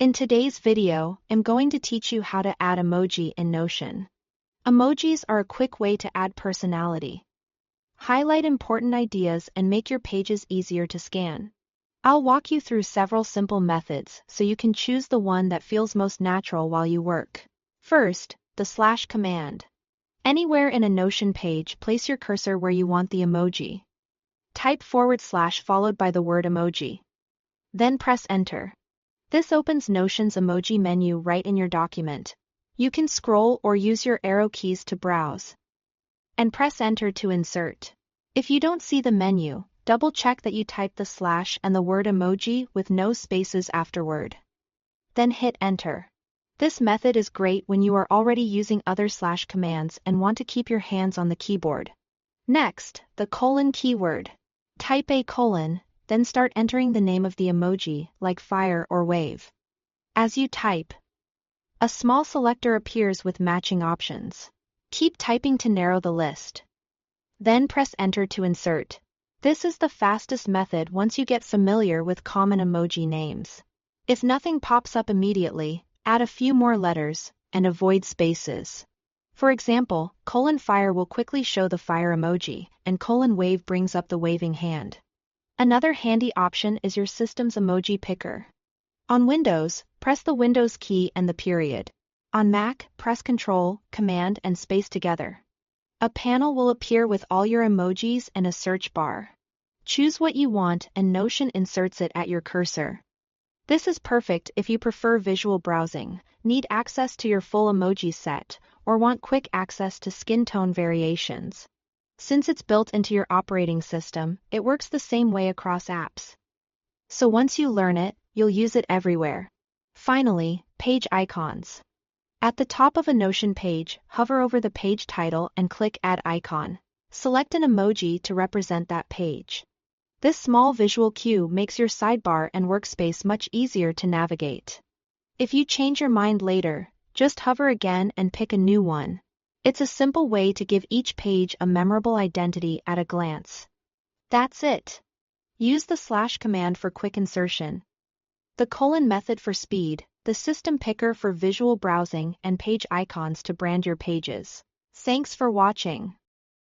In today's video, I'm going to teach you how to add emoji in Notion. Emojis are a quick way to add personality. Highlight important ideas and make your pages easier to scan. I'll walk you through several simple methods so you can choose the one that feels most natural while you work. First, the slash command. Anywhere in a Notion page, place your cursor where you want the emoji. Type / followed by the word emoji. Then press enter. This opens Notion's emoji menu right in your document. You can scroll or use your arrow keys to browse. And press enter to insert. If you don't see the menu, double-check that you type the slash and the word emoji with no spaces afterward. Then hit enter. This method is great when you are already using other slash commands and want to keep your hands on the keyboard. Next, the colon keyword. Type a colon, then start entering the name of the emoji, like fire or wave. As you type, a small selector appears with matching options. Keep typing to narrow the list. Then press enter to insert. This is the fastest method once you get familiar with common emoji names. If nothing pops up immediately, add a few more letters, and avoid spaces. For example, :fire will quickly show the fire emoji, and :wave brings up the waving hand. Another handy option is your system's emoji picker. On Windows, press the Windows key and the period. On Mac, press Ctrl, Command and space together. A panel will appear with all your emojis and a search bar. Choose what you want and Notion inserts it at your cursor. This is perfect if you prefer visual browsing, need access to your full emoji set, or want quick access to skin tone variations. Since it's built into your operating system, it works the same way across apps. So once you learn it, you'll use it everywhere. Finally, page icons. At the top of a Notion page, hover over the page title and click Add Icon. Select an emoji to represent that page. This small visual cue makes your sidebar and workspace much easier to navigate. If you change your mind later, just hover again and pick a new one. It's a simple way to give each page a memorable identity at a glance. That's it. Use the slash command for quick insertion, the colon method for speed, the system picker for visual browsing, and page icons to brand your pages. Thanks for watching.